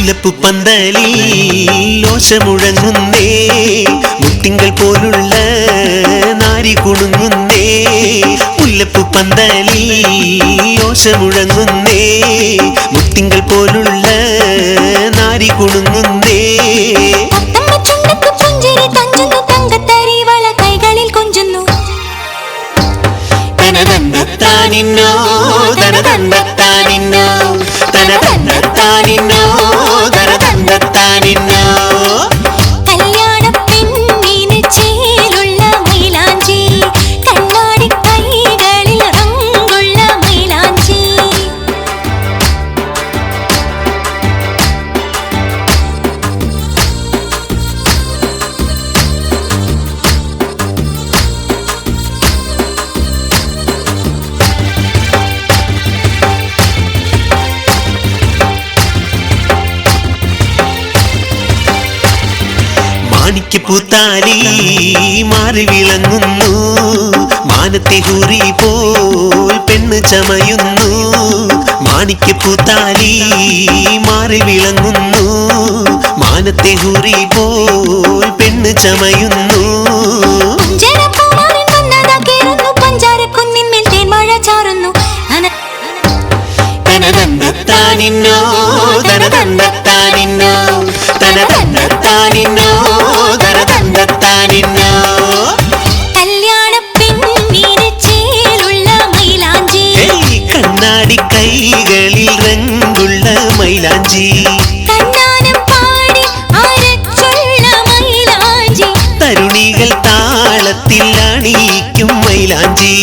മുല്ലപ്പൂ പന്തലിൽ ഓശ മുഴങ്ങുന്നേ, മുട്ടിങ്കൽ പോലുള്ള നാരി കുണുങ്ങുന്നേ. മുല്ലപ്പൂ പന്തലിൽ ഓശ മുഴങ്ങുന്നേ, മുട്ടിങ്കൽ പോലുള്ള നാരി കുണുങ്ങുന്നേ. തനതന്നത്താനിന്നോ തനതന്നത്താനിന്നോ തനതന്നത്താനിന്നോ തനതന്നത്താനിന്നോ. കല്യാണപ്പെണ്ണിന് ചേലുള്ള മൈലാഞ്ചി, കണ്ണാടി കൈകളിൽ റങ്കുള്ള മൈലാഞ്ചി. മാണിക്യപ്പൂത്താലി മാറി വിളങ്ങുന്നു, മാനത്തെ ഹൂറി പോൽ പെണ്ണ് ചമയുന്നു. മാണിക്യപ്പൂത്താലി മാറി വിളങ്ങുന്നു, മാനത്തെ ഹൂറി പോൽ പെണ്ണ് ചമയുന്നു. തനതന്നത്താനിന്നോ തനതന്നത്താനിന്നോ തനതന്നത്താനിന്നോ തനതന്നത്താനിന്നോ. കല്യാണപ്പെണ്ണിന് ചേലുള്ള മൈലാഞ്ചി, കണ്ണാടി കൈകളിൽ റങ്കുള്ള മൈലാഞ്ചി. കണ്ണാനം പാടി അരച്ചുള്ള മൈലാഞ്ചി, തരുണികൾ താളത്തിൽ അണിയിക്കും മൈലാഞ്ചി.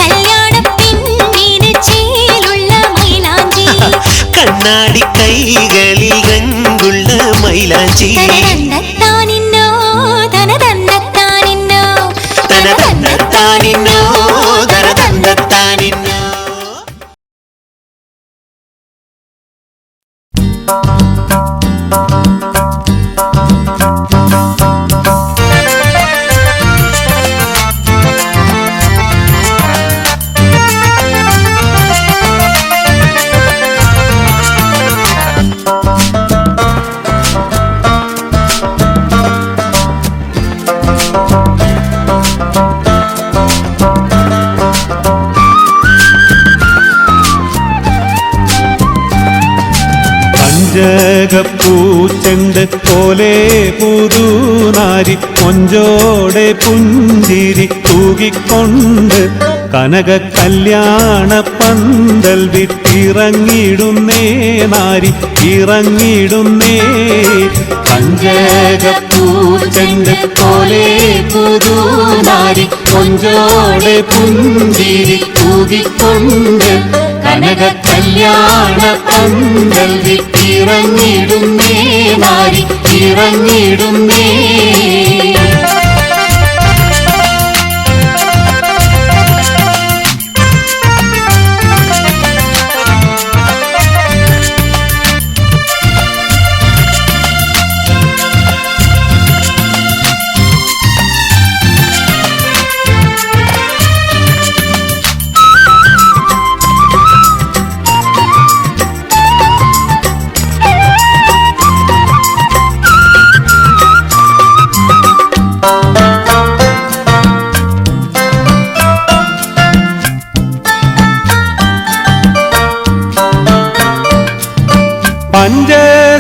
കല്യാണപ്പെണ്ണിന് ചേലുള്ള മൈലാഞ്ചി, കണ്ണാടി കൈകളിൽ റങ്കുള്ള മൈലാഞ്ചി. തനതന്നത്താനിന്നോ തനതന്നത്താനിന്നോ തനതന്നത്താനിന്നോ തനതന്നത്താനിന്നോ. പഞ്ചകപ്പൂച്ചെണ്ട് പോലെ പുതുനാരി, കൊഞ്ചോടെ പുഞ്ചിരി തൂകിക്കൊണ്ട് കനക കല്യാണ പന്തൽ വിട്ടിറങ്ങിടുന്നേ നാരി ഇറങ്ങിടുന്നേ. പഞ്ചകപ്പൂച്ചെണ്ട് പോലെ പുതുനാരി, കൊഞ്ചോടെ പുഞ്ചിരി തൂകിക്കൊണ്ട് കനക കല്യാണ പന്തൽ വിട്ടിറങ്ങിടുന്നേ നാരി ഇറങ്ങിടുന്നേ.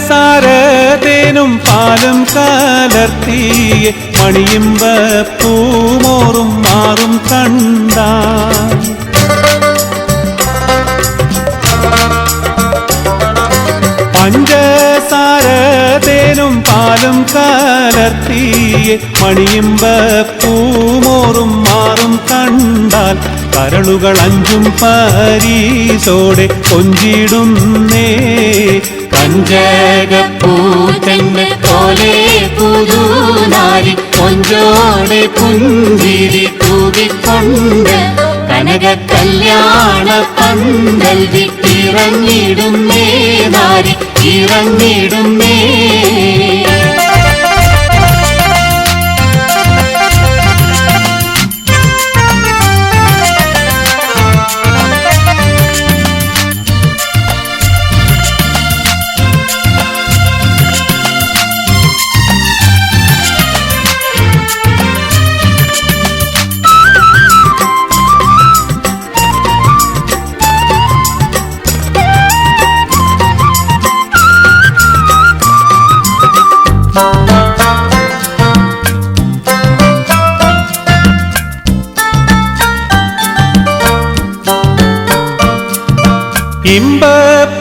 പഞ്ചസാരതേനും പാലും കലർത്തിയ മണിയുമ്പ പൂമോറും മാറും കണ്ട പഞ്ചസാരതേനും പാലും കലർത്തിയ മണിയുമ്പ പൂമോറും മാറും കണ്ടാൽ കരളുകൾ അഞ്ചും പരീസോടെ കൊഞ്ചിടുന്നേ. പഞ്ചകപ്പൂച്ചെണ്ട് പോലെ പുതുനാരി, കൊഞ്ചോടെ പുഞ്ചിരി തൂകിക്കൊണ്ട് കനക കല്യാണ പന്തൽ വിട്ടിറങ്ങിടുന്നേ നാരി ഇറങ്ങിടുന്നേ.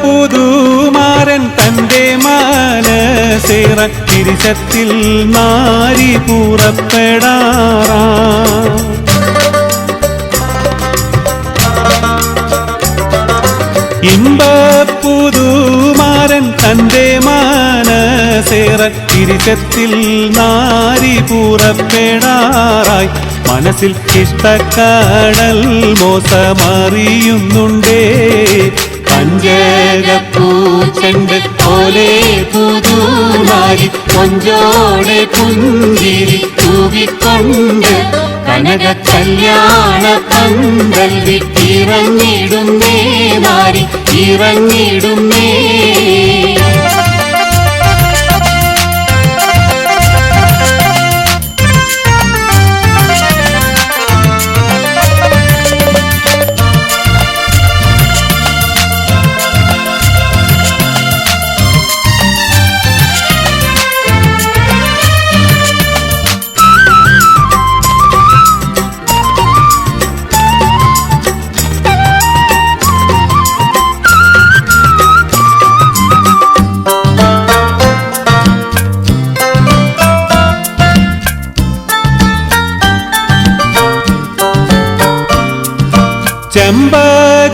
ഇമ്പപ്പുതുമാരൻ തൻ്റെ മനസേറ തിരിശത്തിൽ നാരി പുറപ്പെടാറാ ഇമ്പപ്പുതുമാരൻ തൻ്റെ മനസേറ തിരിശത്തിൽ നാരി പുറപ്പെടാറായി മനസ്സിൽ ഇഷ്ടക്കടൽ മോസമറിയുന്നുണ്ടേ പഞ്ചകപ്പൂച്ചെണ്ട് പോലെ പുതുനാരി കൊഞ്ചോടെ പുഞ്ചിരി തൂകിക്കൊണ്ട് കനക കല്യാണ പന്തൽ വിട്ടിറങ്ങിടുന്നേ നാരി ഇറങ്ങിടുന്നേ.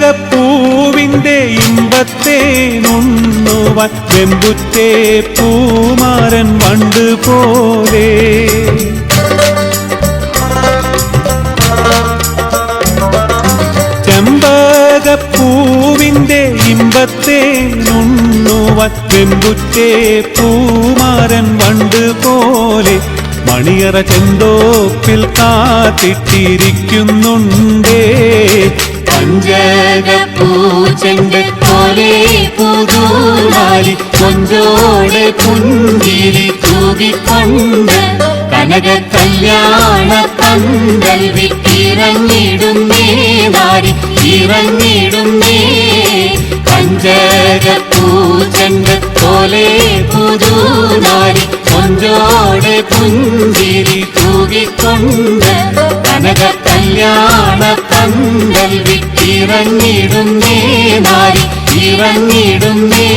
ചെമ്പകപ്പൂവിൻ്റെ ഇമ്പത്തെ നുണ്ണുവാൻ വെമ്പുറ്റേ പൂമാരൻ വണ്ട് പോലെ ചെമ്പകപ്പൂവിൻ്റെ ഇമ്പത്തെ നുണ്ണുവാൻ വെമ്പുറ്റേ പൂമാരൻ വണ്ട് പോലെ മണിയറ ചെന്തോപ്പിൽ കാത്തിട്ടിരിക്കുന്നുണ്ടേ പഞ്ചകപ്പൂച്ചെണ്ട് പോലെ പുതുനാരി കൊഞ്ചോടെ പുഞ്ചിരി തൂകിക്കൊണ്ട് കനക കല്യാണ പന്തൽ വിട്ടിറങ്ങിടുന്നേ നാരി ഇറങ്ങിടുന്നേ. പഞ്ചകപ്പൂച്ചെണ്ട് പോലെ പുതുനാരി കൊഞ്ചോടെ പുഞ്ചിരി തൂകിക്കൊണ്ട് കനക കല്യാണ പന്തൽ വിട്ടിറങ്ങിടുന്നേ നാരി ഇറങ്ങിടുന്നേ.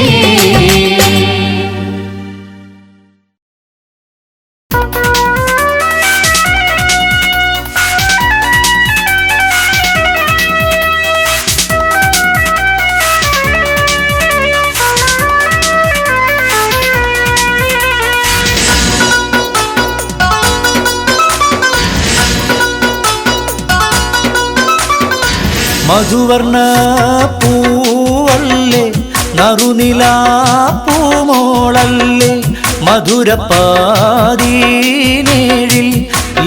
മധുവർണ്ണ പൂവല്ലേ നറുനിലാ പൂമോളല്ലേ മധുരപ്പാതീനേഴിൽ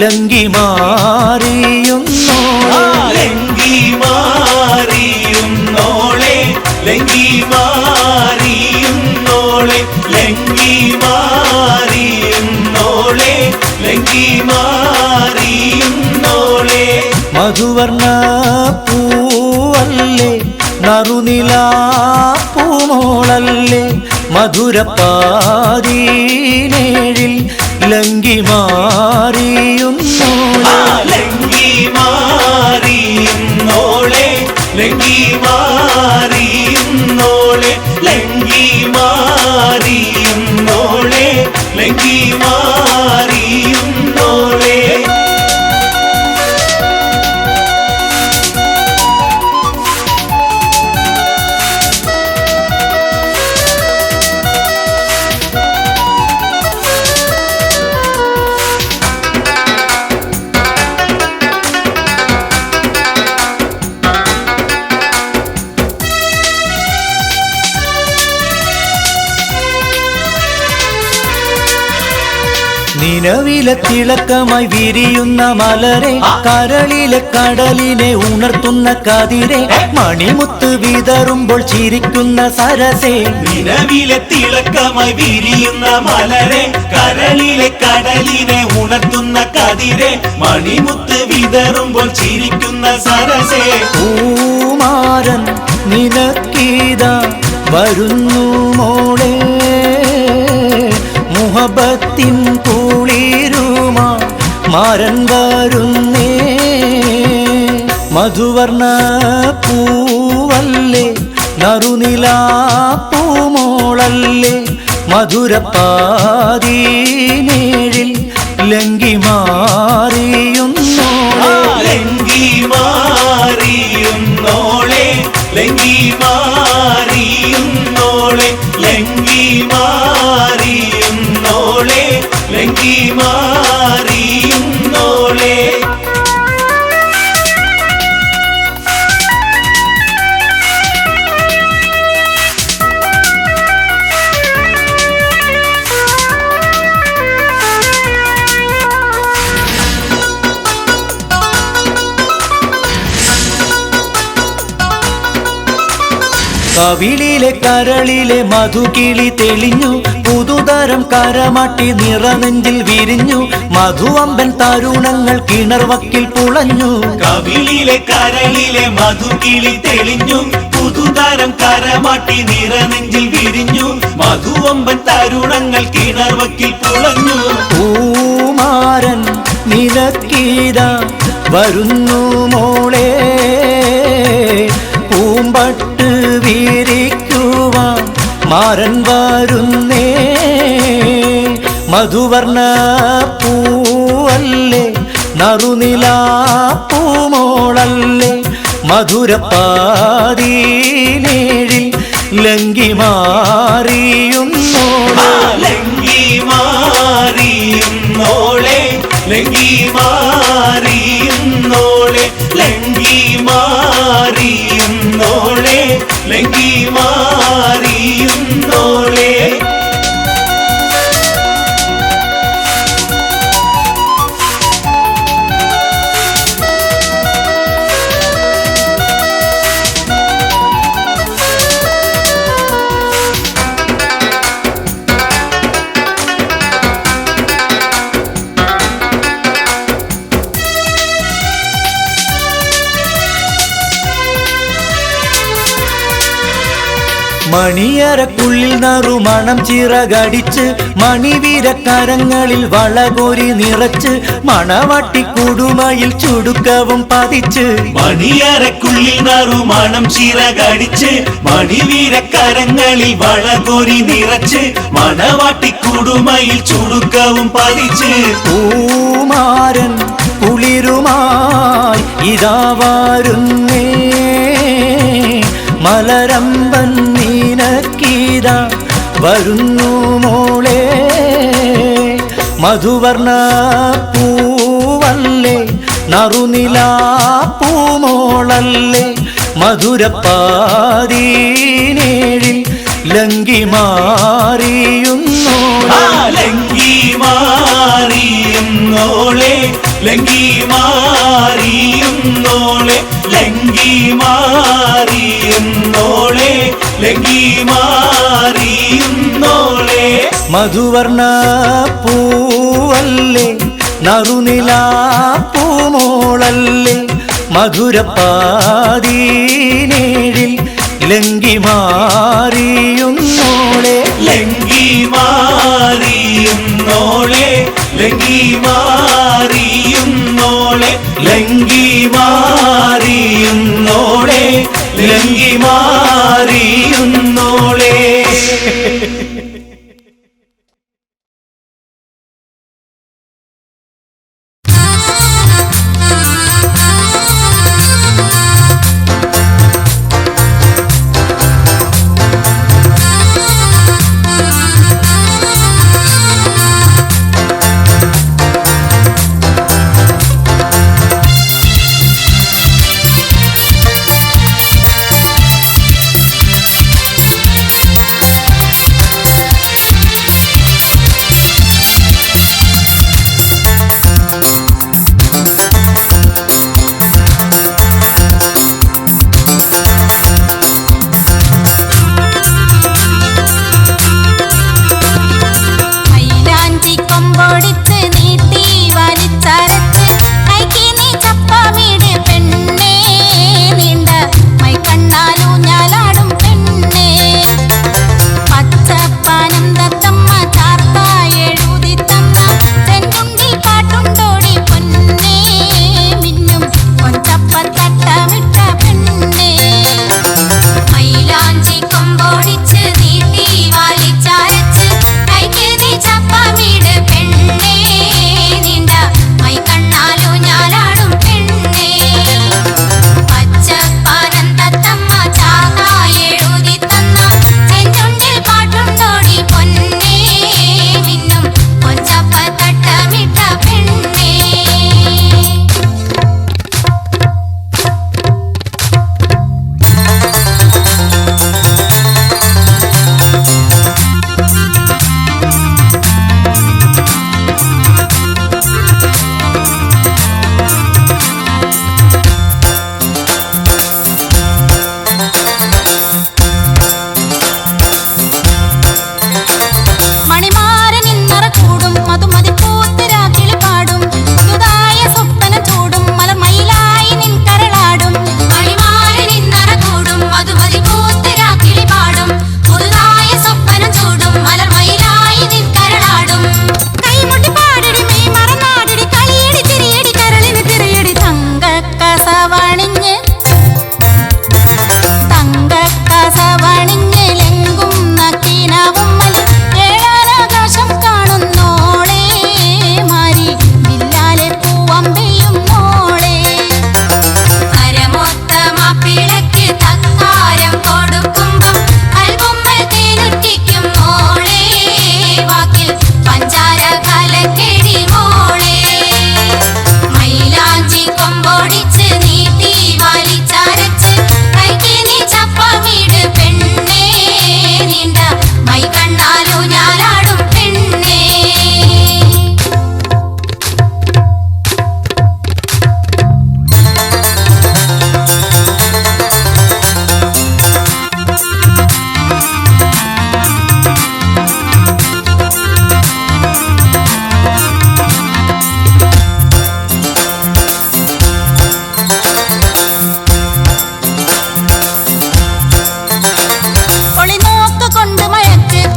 ലങ്കി മാറിയുന്നോളെ ലങ്കി മാറിയുന്നോളെ ലങ്കി മാറിയുന്നോളെ ലങ്കി മാറിയുന്നോളെ ലങ്കി മാറിയുന്നോളെ മധുവർണ്ണ പൂവല്ലേ നറുനിലാ പൂമോളല്ലേ മധുരപ്പാതീനേഴിൽ ലങ്കി മാറിയുന്നോളെ ലങ്കി മാറിയുന്നോളെ ലങ്കി മാറിയുന്നോളെ ലങ്കി മാറിയുന്നോളെ ലങ്കി മാറിയുന്നോളെ. നിലവിലെ തിളക്കമായി വിരിയുന്ന മലരെ കരളിലെ കടലിനെ ഉണർത്തുന്ന കതിരെ മണിമുത്ത് വിതറുമ്പോൾ ചിരിക്കുന്ന സരസേ നിലവിലെ തിളക്കമായി വിരിയുന്ന മലരെ കരളിലെ കടലിനെ ഉണർത്തുന്ന കതിരെ മണിമുത്ത് വിതറുമ്പോൾ ചിരിക്കുന്ന സരസേ പൂമാരൻ നിനക്കീത വരുന്നു മോളെ മുഹബത്തിൻ കുളിരുമാ മാരൻ വരുന്നേ മധുവർണ്ണ പൂവല്ലേ നറുനിലാപ്പൂമോളല്ലേ മധുരപ്പാതീനേഴിൽ ലങ്കി മാറിയുന്നോളെ ലങ്കി മാറിയുന്നോളെ ലങ്കി മാറിയുന്നോളെ ലങ്കി മാറിയുന്നോളെ ലങ്കി മാറിയുന്നോളെ കവിളിലെ കരളിലെ മധുകിളി തെളിഞ്ഞു പുതുതരം കരമാട്ടി നിറനെഞ്ചിൽ വിരിഞ്ഞു മധുവമ്പൻ തരുണങ്ങൾ കിണർവക്കിൽ പുളഞ്ഞു കവിളിലെ കരളിലെ മധുകിളി തെളിഞ്ഞു പുതുതരം കരമാട്ടി നിറനെഞ്ചിൽ വിരിഞ്ഞു മധുവമ്പൻ തരുണങ്ങൾ കിണർവക്കിൽ പുളഞ്ഞു പൂമാരൻ നിനക്കീത വരുന്നു മോളെ പൂമ്പട്ട് വീരിക്കുവാൻ മാരൻ വരുന്നേ മധുവർണ്ണ പൂവല്ലേ നറുനിലാപ്പൂമോളല്ലേ മധുരപ്പാതീനേഴിൽ ലങ്കി മാറിയുന്നോളെ ലങ്കി മാറിയുന്നോളെ ലങ്കി മാറിയുന്നോളെ ലങ്കി മാറിയുന്നോളെ ലങ്കി മാറിയുന്നോളെ മണിയറക്കുള്ളിൽ നറുമണം ചിറകടിച്ച് മണിവീരക്കരങ്ങളിൽ വളകോരി നിറച്ച് മണവാട്ടി കുടുമയിൽ ചുടുക്കവും പതിച്ച് മണിയറക്കുള്ളിൽ നറുമണം ചിറകടിച്ച് മണിവീരക്കരങ്ങളിൽ വളകോരി നിറച്ച് മണവാട്ടി കുടുമയിൽ ചുടുക്കവും പതിച്ച് പൂമാരൻ കുളിരുമായി ഇതാ വരുന്നേ മലരമ്പൻ നീനക്കീത വരുന്നു മോളെ മധുവർണ്ണ പൂവല്ലേ നറുനിലാപ്പൂമോളല്ലേ മധുരപ്പാതീനേഴിൽ ലങ്കി മാറിയുന്നോളെ ലങ്കി മാറിയുന്നോളെ ലങ്കി മാറിയുന്നോളെ ലങ്കി മാറിയുന്നോളെ ലങ്കി മാറിയുന്നോളെ മധുവർണ്ണ പൂവല്ലേ നറുനിലാപ്പൂമോളല്ലേ മധുരപ്പാതീനേഴിൽ ലങ്കി മാറിയുന്നോളെ ലങ്കി മാറിയുന്നോളെ ലങ്കി മാറിയുന്നോളെ ലങ്കി മാറിയുന്നോളെ ലങ്കി മാറിയുന്നോളെ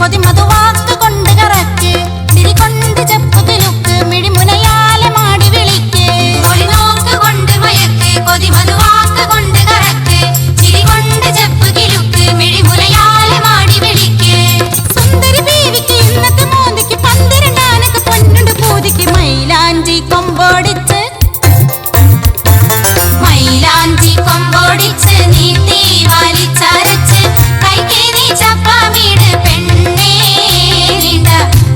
കൊതിമധുവാക്ക് കൊണ്ട് കറക്ക് ചിരി കൊണ്ട് ചെപ്പ് കിലുക്ക് മിഴിമുനയാലെ മാടി വിളിക്ക് ഒരു നോക്ക് കൊണ്ട് മയക്ക് കൊതിമധുവാക്ക് കൊണ്ട് കറക്ക് ചിരി കൊണ്ട് ചെപ്പ് കിലുക്ക് മിഴിമുനയാലെ മാടി വിളിക്ക് സുന്ദരി ബീവിക്ക് ഇന്നത്തെ മോന്തിക്ക് 12 ആനക്ക് പൊന്നുണ്ട് പൂതിക്ക് മൈലാഞ്ചി കൊമ്പോടിച്ച് നീട്ടി വലിച്ചരച്ച് കൈക്ക് നീ ചപ്പാമീട് പെണ്ണേ നീണ്ട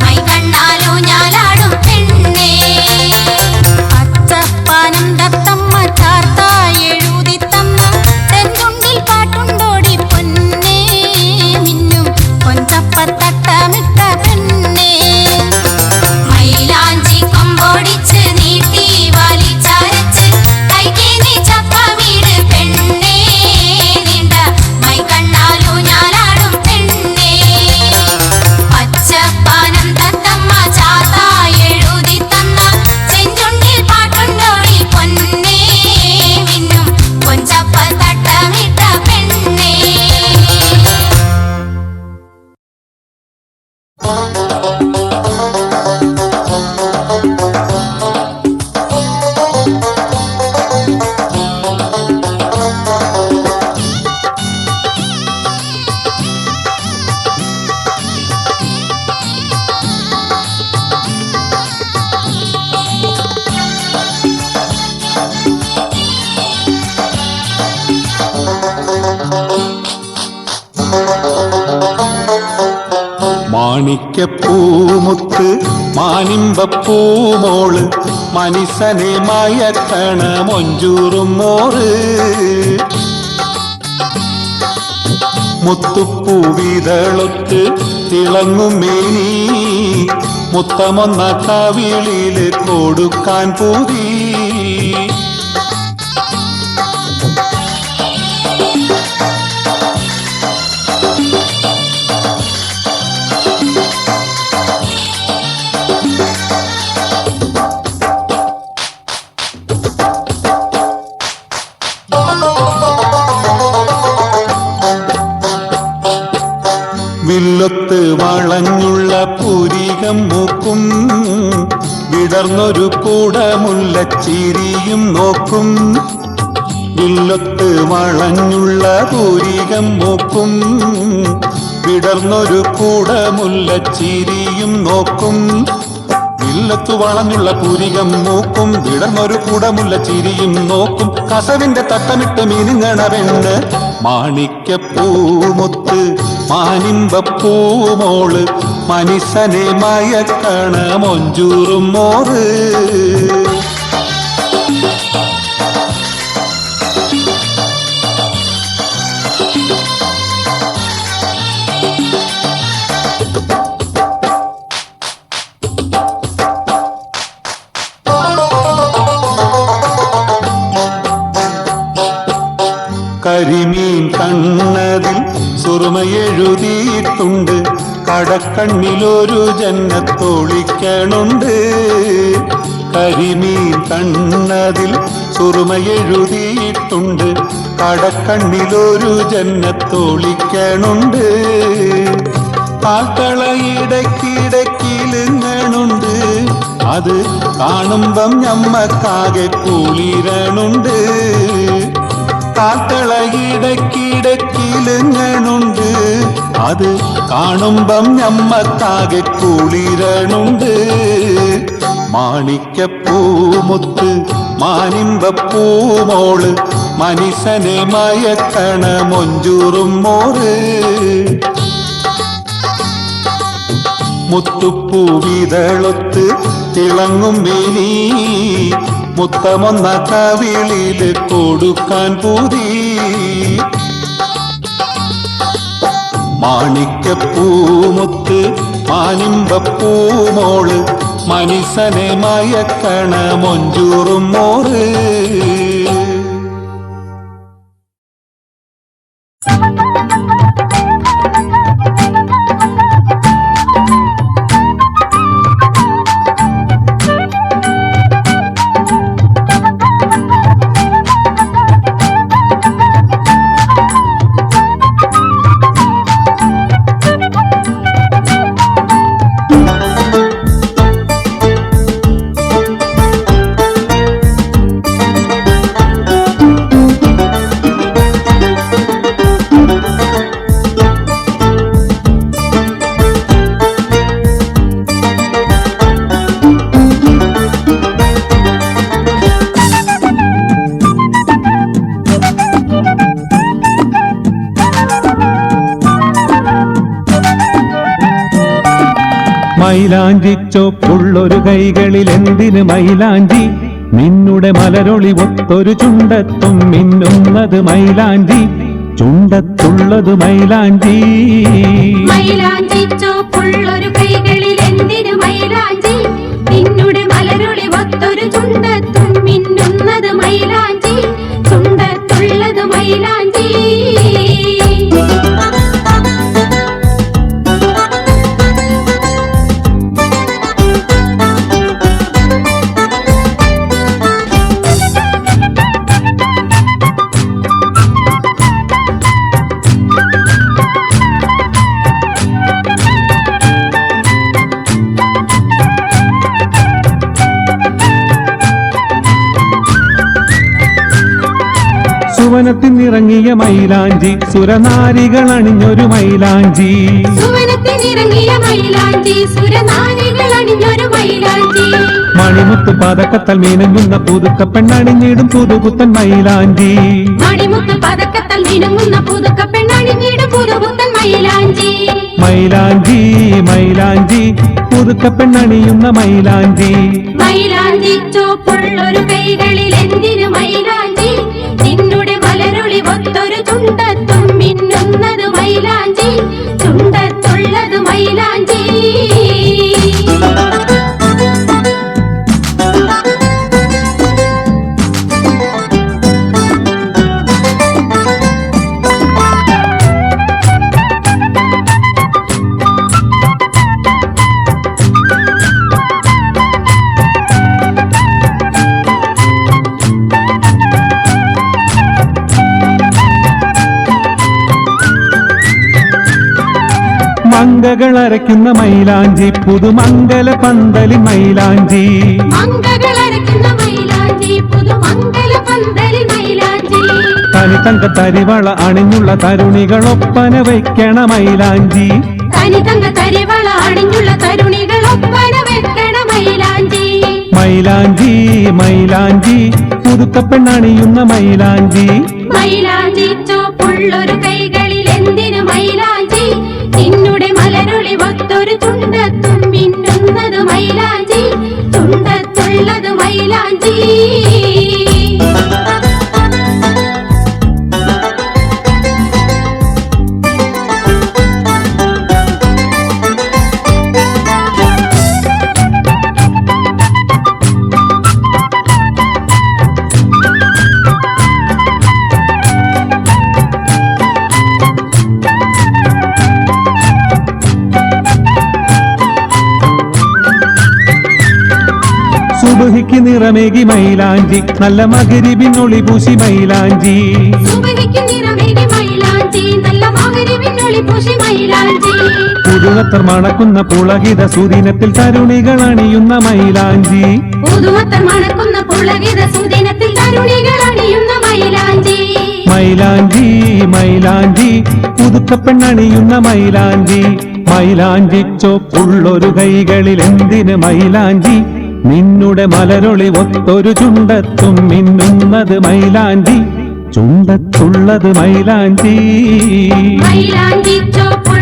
മൈ കണ്ണാലോ ഞാലാടും പെണ്ണേ അച്ചപ്പാനം ദത്തമ്മ ചാർത്തായി എഴുതി തന്ന തെന്തുണ്ടിൽ പാട്ടുണ്ടോടി പൊന്നേ മിന്നും കൊഞ്ചപ്പത്തട്ടമിട്ട പെണ്ണേ മൈലാഞ്ചി കൊമ്പോടിച്ച് നീട്ടി വലിച്ചരച്ച് കൈക്ക് നീ ചപ്പാമീട് പെണ്ണേ നീണ്ട മൈ കണ്ണാലോ ഞാലാടും പെണ്ണേ പച്ചപ്പാനം തത്തമ്മ ചാത്തായി എഴുതി തന്ന ചെഞ്ചുണ്ടിൽ പാട്ടുണ്ടോടി പൊന്നേ മിന്നും കൊഞ്ചപ്പത്തട്ടമിട്ട പെണ്ണേ മാണിക്യപ്പൂമുത്ത് മാനിമ്പപ്പൂമോള് മനിസനെ മയക്കണ മൊഞ്ചൂറും മോറ് മുത്തുപ്പൂവിതളൊത്ത് തിളങ്ങും മേനി മുത്തമൊന്ന കവിളില് കൊടുക്കാൻ പൂതി വില്ലൊത്ത് വളഞ്ഞുള്ള പുരികം മൂക്കും വിടർന്നൊരു കൂടമുല്ലച്ചിരിയും നോക്കും വില്ലൊത്ത് വളഞ്ഞുള്ള പുരികം മൂക്കും വിടർന്നൊരു കൂടമുല്ലച്ചിരിയും നോക്കും വില്ലത്തു വളഞ്ഞുള്ള പുരികം മൂക്കും വിടർന്നൊരു കൂടമുല്ലച്ചിരിയും നോക്കും കസവിന്റെ തട്ടമിട്ട് മിനുങ്ങണ പെണ്ണ് മാണിക്യപ്പൂമുത്ത് മാനിമ്പപ്പൂമോള് മനിസനെ മയക്കണ മൊഞ്ചൂറും മോറ് കരിമീൻ കണ്ണതിൽ സുറുമയെഴുതിയിട്ടുണ്ട് കടക്കണ്ണിലൊരു ജന്നത്തൊളിക്കണുണ്ട് കരിമീൻ കണ്ണതിൽ സുറുമയെഴുതിയിട്ടുണ്ട് കടക്കണ്ണിലൊരു ജന്നത്തൊളിക്കണുണ്ട് കാക്കളയിടക്കിടക്കിലുങ്ങണുണ്ട് അത് കാണുമ്പം ഞമ്മക്കാകെ കുളിരണുണ്ട് കാക്കളയിടക്കിടക്കിലുങ്ങണുണ്ട് അത് കാണുമ്പം ഞമ്മക്കാകെ കുളിരണുണ്ട് മാണിക്യപ്പൂമുത്ത് മാനിമ്പപ്പൂമോള് മനിസനെ മയക്കണ മൊഞ്ചൂറും മോറ് മുത്തുപ്പൂവിതളൊത്ത് തിളങ്ങും മേനി മുത്തമൊന്ന കവിളില് കൊടുക്കാൻ പൂതി മാണിക്യപ്പൂമുത്ത് മാനിമ്പപ്പൂമോള് മനിസനെ മയക്കണ മൊഞ്ചൂറും മോറ് മൈലാഞ്ചി ചോപ്പുള്ളൊരു കൈകളിൽ എന്തിന് മൈലാഞ്ചി നിന്നുടെ മലരൊളി ഒത്തൊരു ചുണ്ടത്തും മിന്നുന്നത് മൈലാഞ്ചി ചുണ്ടത്തുള്ളത് മൈലാഞ്ചി മൈലാഞ്ചി ചോപ്പുള്ളൊരു കൈകളിൽ എന്തിനു മൈലാഞ്ചി നിന്നുടെ മലരൊളി ഒത്തൊരു ചുണ്ടത്തും മിന്നുന്നത് മൈലാഞ്ചി ചുണ്ടത്തുള്ളത് മൈലാഞ്ചി സുവനത്തിനിറങ്ങിയ മൈലാഞ്ചി സുരനാരികൾ അണിഞ്ഞൊരു മൈലാഞ്ചി സുവനത്തിനിറങ്ങിയ മൈലാഞ്ചി സുരനാരികൾ അണിഞ്ഞൊരു മൈലാഞ്ചി മണിമുത്ത് പതക്കത്തൽ മീനങ്ങുന്ന പുതുക്ക പെണ്ണണിഞ്ഞിടും പുതുപുത്തൻ മൈലാഞ്ചി മണിമുത്ത് പതക്കത്തൽ മിനുങ്ങുന്ന പുതുക്ക പെണ്ണണിഞ്ഞിടും പുതുപുത്തൻ മൈലാഞ്ചി മൈലാഞ്ചി മൈലാഞ്ചി പുതുക്ക പെണ്ണണിയുന്ന മൈലാഞ്ചി മൈലാഞ്ചി ചോപ്പുള്ളൊരു കൈകളിൽ എന്തിനു മൈലാഞ്ചി നിന്നുടെ മലരൊളി ഒത്തൊരു ചുണ്ടത്തും മിന്നുന്നത് മൈലാഞ്ചി ചുണ്ടത്തുള്ളത് മൈലാഞ്ചി മംഗകൾ അരയ്ക്കുന്ന മൈലാഞ്ചി പുതുമംഗല പന്തലി മൈലാഞ്ചി മംഗളരക്കുന്ന മൈലാഞ്ചി പുതുമംഗല പന്തലി മൈലാഞ്ചി തനിതങ്ക തരിവള അണിഞ്ഞുള്ള തരുണികളൊപ്പന വയ്ക്കണ മൈലാഞ്ചി തനിതങ്ക തരിവള അണിഞ്ഞുള്ള തരുണികളൊപ്പന വെക്കണ മൈലാഞ്ചി മൈലാഞ്ചി മൈലാഞ്ചി പുതുക്ക പെണ്ണണിയുന്ന മൈലാഞ്ചി മൈലാഞ്ചി ചോപ്പുള്ളൊരു കൈകളിൽ എന്തിനു മൈലാഞ്ചി നിന്നുടെ മലരൊളി ഒത്തൊരു ചുണ്ടത്തും മിന്നുന്നത് മൈലാഞ്ചി ചുണ്ടത്തുള്ളത് മൈലാഞ്ചി സുബഹിക്ക് നിറമേകി മൈലാഞ്ചി നല്ല മകരിബിനൊളി പൂശി മൈലാഞ്ചി സുബഹിക്ക് നിറമേകി മൈലാഞ്ചി നല്ല മകരിവിനൊളി പൂശി മൈലാഞ്ചി പുതുവത്തർ മണക്കുന്ന പുളകിത സുദിനത്തിൽ തരുണികൾ അണിയുന്ന മൈലാഞ്ചി പുതുവത്തർ മണക്കുന്ന പുളകിത സുദിനത്തിൽ തരുണികൾ അണിയുന്ന മൈലാഞ്ചി മൈലാഞ്ചി മൈലാഞ്ചി പുതുക്ക പെണ്ണണിയുന്ന മൈലാഞ്ചി മൈലാഞ്ചി ചോപ്പുള്ളൊരു കൈകളിൽ എന്തിന് മൈലാഞ്ചി നിന്നുടെ മലരൊളി ഒത്തൊരു ചുണ്ടത്തും മിന്നുന്നത് മൈലാഞ്ചി ചുണ്ടത്തുള്ളത് മൈലാഞ്ചി മൈലാഞ്ചി ചോപ്പ്